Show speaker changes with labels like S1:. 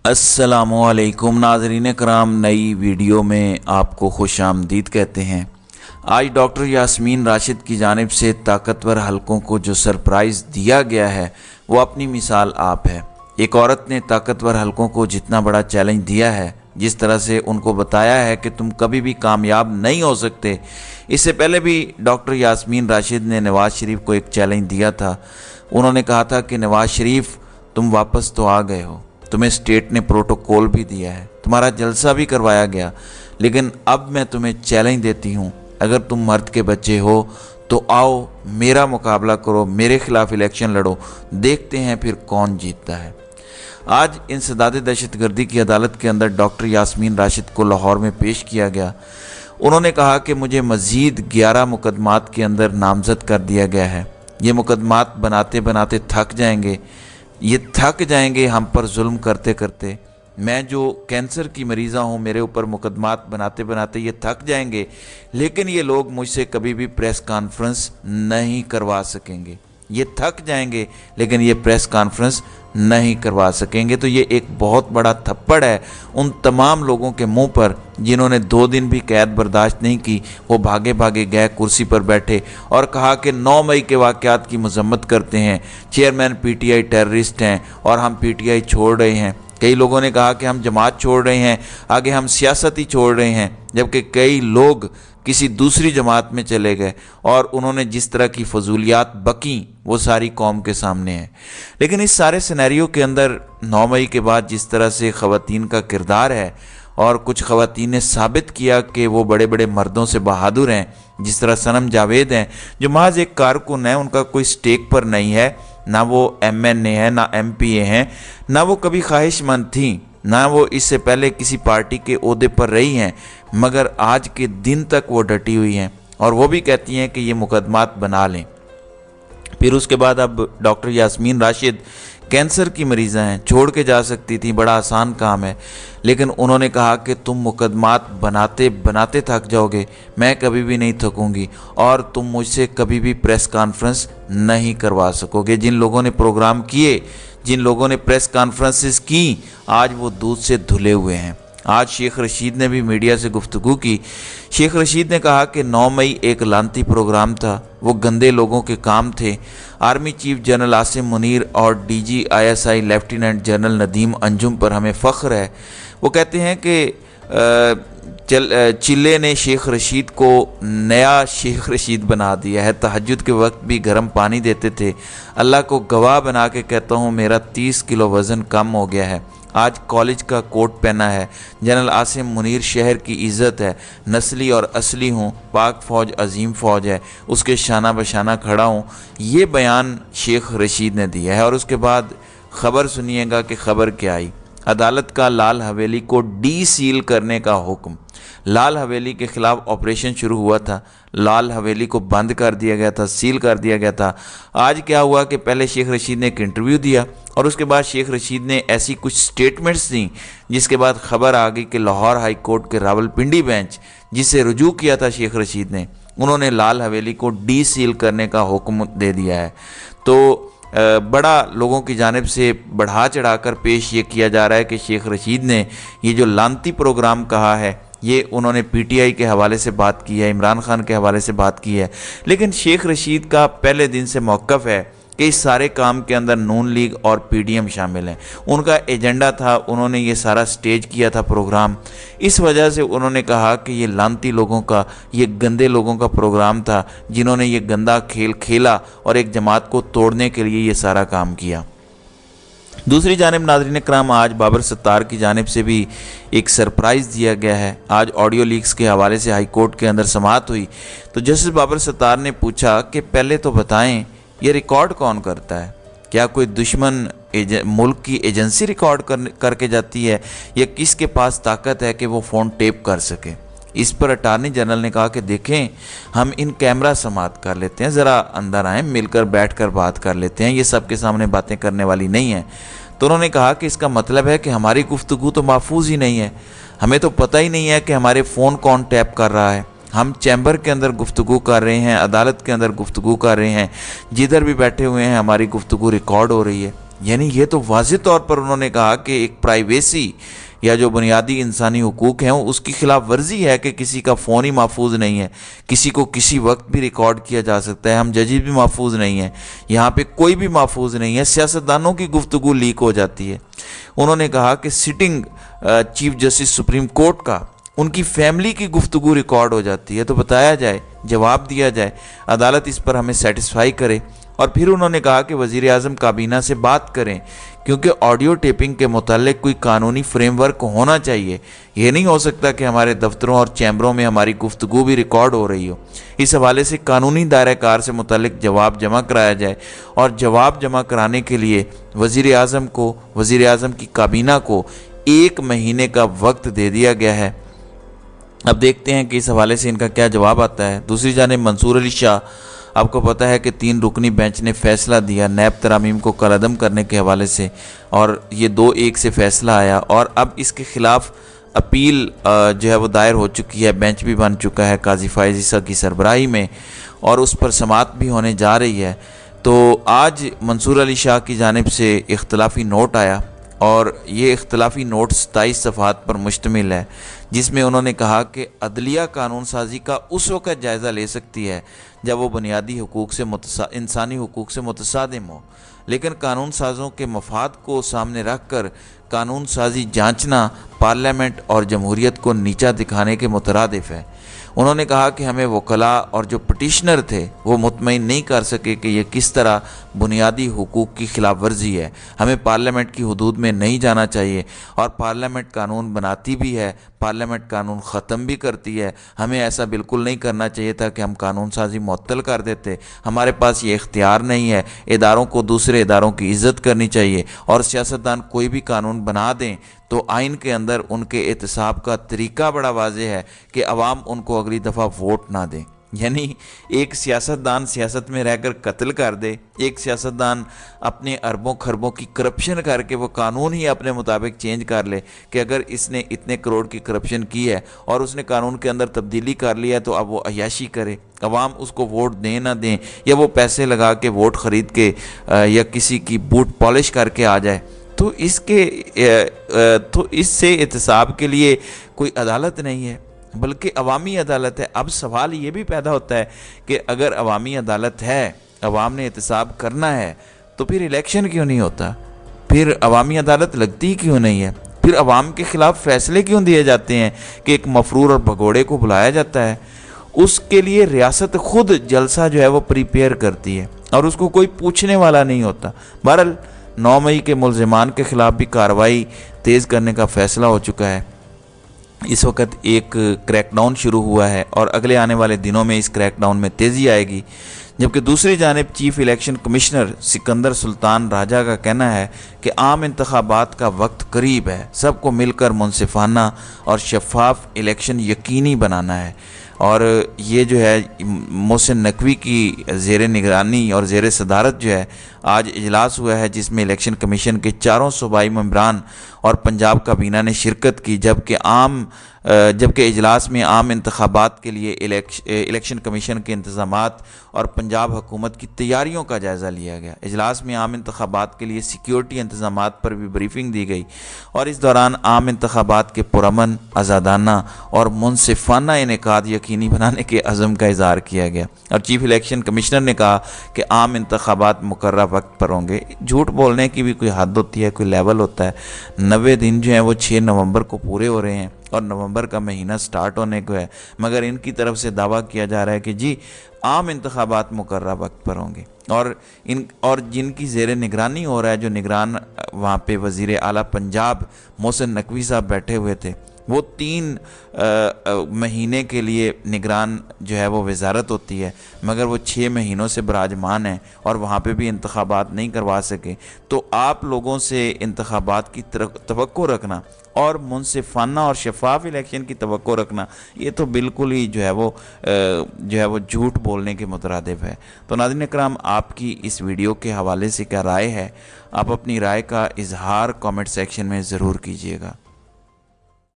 S1: अस्सलामुअलैकुम नाज़रीन कराम, नई वीडियो में आपको खुश आमदीद कहते हैं। आज डॉक्टर यास्मीन राशिद की जानिब से ताकतवर हलकों को जो सरप्राइज़ दिया गया है वो अपनी मिसाल आप है। एक औरत ने ताकतवर हलकों को जितना बड़ा चैलेंज दिया है, जिस तरह से उनको बताया है कि तुम कभी भी कामयाब नहीं हो सकते। इससे पहले भी डॉक्टर यास्मीन राशिद ने नवाज़ शरीफ को एक चैलेंज दिया था। उन्होंने कहा था कि नवाज़ शरीफ तुम वापस तो आ गए हो, तुम्हें स्टेट ने प्रोटोकॉल भी दिया है, तुम्हारा जलसा भी करवाया गया, लेकिन अब मैं तुम्हें चैलेंज देती हूँ, अगर तुम मर्द के बच्चे हो तो आओ मेरा मुकाबला करो, मेरे खिलाफ इलेक्शन लड़ो, देखते हैं फिर कौन जीतता है। आज इंसदाद दहशतगर्दी की अदालत के अंदर डॉक्टर यास्मीन राशिद को लाहौर में पेश किया गया। उन्होंने कहा कि मुझे मज़ीद 11 मुकदमात के अंदर नामज़द कर दिया गया है। ये मुकदमात बनाते बनाते थक जाएंगे, ये थक जाएंगे हम पर जुल्म करते करते। मैं जो कैंसर की मरीज़ा हूँ, मेरे ऊपर मुकदमात बनाते बनाते ये थक जाएंगे, लेकिन ये लोग मुझसे कभी भी प्रेस कॉन्फ्रेंस नहीं करवा सकेंगे। ये थक जाएंगे लेकिन ये प्रेस कॉन्फ्रेंस नहीं करवा सकेंगे। तो ये एक बहुत बड़ा थप्पड़ है उन तमाम लोगों के मुंह पर जिन्होंने 2 दिन भी कैद बर्दाश्त नहीं की। वो भागे भागे गए, कुर्सी पर बैठे और कहा कि 9 मई के वाक़यात की मजम्मत करते हैं, चेयरमैन पीटीआई टेररिस्ट हैं और हम पीटीआई छोड़ रहे हैं। कई लोगों ने कहा कि हम जमात छोड़ रहे हैं, आगे हम सियासत ही छोड़ रहे हैं, जबकि कई लोग किसी दूसरी जमात में चले गए और उन्होंने जिस तरह की फजूलियात बकी वो सारी कौम के सामने है। लेकिन इस सारे सिनेरियो के अंदर 9 मई के बाद जिस तरह से ख़वातीन का किरदार है और कुछ ख़वातीन ने साबित किया कि वो बड़े बड़े मर्दों से बहादुर हैं, जिस तरह सनम जावेद हैं जो महज एक कारकुन है, उनका कोई स्टेक पर नहीं है, ना वो एमएनए है ना एमपीए हैं, ना वो कभी ख्वाहिशमंद थी, ना वो इससे पहले किसी पार्टी के ओहदे पर रही हैं, मगर आज के दिन तक वो डटी हुई हैं और वो भी कहती हैं कि ये मुकदमात बना लें। फिर उसके बाद अब डॉक्टर यास्मीन राशिद कैंसर की मरीज़ा हैं, छोड़ के जा सकती थी, बड़ा आसान काम है, लेकिन उन्होंने कहा कि तुम मुकदमात बनाते बनाते थक जाओगे, मैं कभी भी नहीं थकूंगी और तुम मुझसे कभी भी प्रेस कॉन्फ्रेंस नहीं करवा सकोगे। जिन लोगों ने प्रोग्राम किए, जिन लोगों ने प्रेस कॉन्फ्रेंसेस की, आज वो दूध से धुले हुए हैं। आज शेख रशीद ने भी मीडिया से गुफ्तगू की। शेख रशीद ने कहा कि 9 मई एक लानती प्रोग्राम था, वो गंदे लोगों के काम थे। Army chief general Asim Munir और DG ISI lieutenant general Nadeem Anjum पर हमें फ़ख्र है। वो कहते हैं कि चिल्ले ने शेख रशीद को नया शेख रशीद बना दिया है। तहज्जुद के वक्त भी गर्म पानी देते थे। अल्लाह को गवाह बना के कहता हूँ, मेरा 30 किलो वज़न कम हो गया है। आज कॉलेज का कोट पहना है। जनरल आसिम मुनीर शहर की इज़्ज़त है, नस्ली और असली हूँ, पाक फ़ौज अजीम फ़ौज है, उसके शाना बशाना खड़ा हूँ। ये बयान शेख रशीद ने दिया है। और उसके बाद ख़बर सुनिएगा कि ख़बर क्या आई। अदालत का लाल हवेली को डी सील करने का हुक्म। लाल हवेली के ख़िलाफ़ ऑपरेशन शुरू हुआ था, लाल हवेली को बंद कर दिया गया था, सील कर दिया गया था। आज क्या हुआ कि पहले शेख रशीद ने एक इंटरव्यू दिया और उसके बाद शेख रशीद ने ऐसी कुछ स्टेटमेंट्स दी, जिसके बाद खबर आ गई कि लाहौर हाई कोर्ट के रावलपिंडी बेंच, जिसे रुजू किया था शेख रशीद ने, उन्होंने लाल हवेली को डी सील करने का हुक्म दे दिया है। तो बड़ा लोगों की जानिब से बढ़ा चढ़ाकर पेश ये किया जा रहा है कि शेख रशीद ने ये जो लानती प्रोग्राम कहा है, ये उन्होंने पीटीआई के हवाले से बात की है, इमरान खान के हवाले से बात की है। लेकिन शेख रशीद का पहले दिन से मौक़िफ़ है कि इस सारे काम के अंदर नून लीग और पीडीएम शामिल हैं। उनका एजेंडा था, उन्होंने ये सारा स्टेज किया था प्रोग्राम। इस वजह से उन्होंने कहा कि ये लानती लोगों का, ये गंदे लोगों का प्रोग्राम था, जिन्होंने ये गंदा खेल खेला और एक जमात को तोड़ने के लिए ये सारा काम किया। दूसरी जानिब नाज़रीन कराम, आज बाबर सत्तार की जानिब से भी एक सरप्राइज़ दिया गया है। आज ऑडियो लीक्स के हवाले से हाई कोर्ट के अंदर समाअत हुई तो जस्टिस बाबर सत्तार ने पूछा कि पहले तो बताएं, ये रिकॉर्ड कौन करता है? क्या कोई दुश्मन मुल्क की एजेंसी रिकॉर्ड करके जाती है, या किसके पास ताकत है कि वो फ़ोन टेप कर सके? इस पर अटार्नी जनरल ने कहा कि देखें, हम इन कैमरा समाअत कर लेते हैं, ज़रा अंदर आएँ, मिलकर बैठकर बात कर लेते हैं, ये सबके सामने बातें करने वाली नहीं है। तो उन्होंने कहा कि इसका मतलब है कि हमारी गुफ्तगू तो महफूज ही नहीं है, हमें तो पता ही नहीं है कि हमारे फ़ोन कौन टैप कर रहा है। हम चैम्बर के अंदर गुफ्तगू कर रहे हैं, अदालत के अंदर गुफ्तगू कर रहे हैं, जिधर भी बैठे हुए हैं हमारी गुफ्तगू रिकॉर्ड हो रही है। یعنی یہ تو واضح طور پر انہوں نے کہا کہ ایک پرائیویسی یا جو بنیادی انسانی حقوق ہیں اس کی خلاف ورزی ہے کہ کسی کا فون ہی محفوظ نہیں ہے، کسی کو کسی وقت بھی ریکارڈ کیا جا سکتا ہے، ہم ججز بھی محفوظ نہیں ہیں، یہاں پہ کوئی بھی محفوظ نہیں ہے، سیاستدانوں کی گفتگو لیک ہو جاتی ہے۔ انہوں نے کہا کہ sitting chief justice supreme court کا ان کی فیملی کی گفتگو ریکارڈ ہو جاتی ہے، تو بتایا جائے، جواب دیا جائے، عدالت اس پر ہمیں سیٹسفائی کرے۔ اور پھر انہوں نے کہا کہ وزیر اعظم کابینہ سے بات کریں، کیونکہ آڈیو ٹیپنگ کے متعلق کوئی قانونی فریم ورک ہونا چاہیے۔ یہ نہیں ہو سکتا کہ ہمارے دفتروں اور چیمبروں میں ہماری گفتگو بھی ریکارڈ ہو رہی ہو۔ اس حوالے سے قانونی دائرہ کار سے متعلق جواب جمع کرایا جائے، اور جواب جمع کرانے کے لیے وزیر اعظم کی کابینہ کو 1 مہینے کا وقت دے دیا گیا ہے۔ اب دیکھتے ہیں کہ اس حوالے سے ان کا کیا جواب آتا ہے۔ دوسری جانب منصور علی شاہ، آپ کو پتہ ہے کہ 3 رکنی بینچ نے فیصلہ دیا نیب ترامیم کو کالعدم کرنے کے حوالے سے، اور یہ 2-1 سے فیصلہ آیا، اور اب اس کے خلاف اپیل جو ہے وہ دائر ہو چکی ہے، بینچ بھی بن چکا ہے قاضی فائز عیسیٰ کی سربراہی میں، اور اس پر سماعت بھی ہونے جا رہی ہے۔ تو آج منصور علی شاہ کی جانب سے اختلافی نوٹ آیا، اور یہ اختلافی نوٹ 27 صفحات پر مشتمل ہے، جس میں انہوں نے کہا کہ عدلیہ قانون سازی کا اس وقت جائزہ لے سکتی ہے جب وہ بنیادی حقوق سے انسانی حقوق سے متصادم ہو، لیکن قانون سازوں کے مفاد کو سامنے رکھ کر قانون سازی جانچنا پارلیمنٹ اور جمہوریت کو نیچا دکھانے کے مترادف ہے۔ انہوں نے کہا کہ ہمیں وکلاء اور جو پٹیشنر تھے وہ مطمئن نہیں کر سکے کہ یہ کس طرح بنیادی حقوق کی خلاف ورزی ہے۔ ہمیں پارلیمنٹ کی حدود میں نہیں جانا چاہیے، اور پارلیمنٹ قانون بناتی بھی ہے، پارلیمنٹ قانون ختم بھی کرتی ہے۔ ہمیں ایسا بالکل نہیں کرنا چاہیے تھا کہ ہم قانون سازی معطل کر دیتے، ہمارے پاس یہ اختیار نہیں ہے۔ اداروں کو دوسرے اداروں کی عزت کرنی چاہیے، اور سیاستدان کوئی بھی قانون بنا دیں تو آئین کے اندر ان کے احتساب کا طریقہ بڑا واضح ہے کہ عوام ان کو اگلی دفعہ ووٹ نہ دیں۔ یعنی ایک سیاستدان سیاست میں رہ کر قتل کر دے، ایک سیاستدان اپنے اربوں خربوں کی کرپشن کر کے وہ قانون ہی اپنے مطابق چینج کر لے کہ اگر اس نے اتنے کروڑ کی کرپشن کی ہے اور اس نے قانون کے اندر تبدیلی کر لی ہے تو اب وہ عیاشی کرے، عوام اس کو ووٹ دیں نہ دیں، یا وہ پیسے لگا کے ووٹ خرید کے یا کسی کی بوٹ پالش کر کے آ جائے، تو اس سے احتساب کے لیے کوئی عدالت نہیں ہے بلکہ عوامی عدالت ہے۔ اب سوال یہ بھی پیدا ہوتا ہے کہ اگر عوامی عدالت ہے، عوام نے احتساب کرنا ہے، تو پھر الیکشن کیوں نہیں ہوتا؟ پھر عوامی عدالت لگتی کیوں نہیں ہے؟ پھر عوام کے خلاف فیصلے کیوں دیے جاتے ہیں کہ ایک مفرور اور بھگوڑے کو بلایا جاتا ہے؟ اس کے لیے ریاست خود جلسہ جو ہے وہ پریپیئر کرتی ہے، اور اس کو کوئی پوچھنے والا نہیں ہوتا۔ بہرحال 9 مئی کے ملزمان کے خلاف بھی کارروائی تیز کرنے کا فیصلہ ہو چکا ہے۔ اس وقت ایک کریک ڈاؤن شروع ہوا ہے، اور اگلے آنے والے دنوں میں اس کریک ڈاؤن میں تیزی آئے گی۔ جبکہ دوسری جانب چیف الیکشن کمشنر سکندر سلطان راجہ کا کہنا ہے کہ عام انتخابات کا وقت قریب ہے، سب کو مل کر منصفانہ اور شفاف الیکشن یقینی بنانا ہے۔ اور یہ جو ہے محسن نقوی کی زیر نگرانی اور زیر صدارت جو ہے آج اجلاس ہوا ہے، جس میں الیکشن کمیشن کے 4 صوبائی ممبران اور پنجاب کابینہ نے شرکت کی، جبکہ اجلاس میں عام انتخابات کے لیے الیکشن کمیشن کے انتظامات اور پنجاب حکومت کی تیاریوں کا جائزہ لیا گیا۔ اجلاس میں عام انتخابات کے لیے سیکیورٹی انتظامات پر بھی بریفنگ دی گئی، اور اس دوران عام انتخابات کے پرامن، آزادانہ اور منصفانہ انعقاد یقینی بنانے کے عزم کا اظہار کیا گیا۔ اور چیف الیکشن کمشنر نے کہا کہ عام انتخابات مقررہ وقت پر ہوں گے۔ جھوٹ بولنے کی بھی کوئی حد ہوتی ہے، کوئی لیول ہوتا ہے۔ 90 دن جو ہیں وہ 6 نومبر کو پورے ہو رہے ہیں، اور نومبر کا مہینہ سٹارٹ ہونے کو ہے، مگر ان کی طرف سے دعویٰ کیا جا رہا ہے کہ جی عام انتخابات مقررہ وقت پر ہوں گے۔ اور جن کی زیر نگرانی ہو رہا ہے، جو نگران وہاں پہ وزیر اعلیٰ پنجاب محسن نقوی صاحب بیٹھے ہوئے تھے، وہ 3 مہینے کے لیے نگران جو ہے وہ وزارت ہوتی ہے، مگر وہ 6 مہینوں سے براجمان ہیں اور وہاں پہ بھی انتخابات نہیں کروا سکے۔ تو آپ لوگوں سے انتخابات کی توقع رکھنا اور منصفانہ اور شفاف الیکشن کی توقع رکھنا، یہ تو بالکل ہی جو ہے وہ جھوٹ بولنے کے مترادف ہے۔ تو ناظرین اکرام، آپ کی اس ویڈیو کے حوالے سے کیا رائے ہے؟ آپ اپنی رائے کا اظہار کامنٹ سیکشن میں ضرور کیجیے گا۔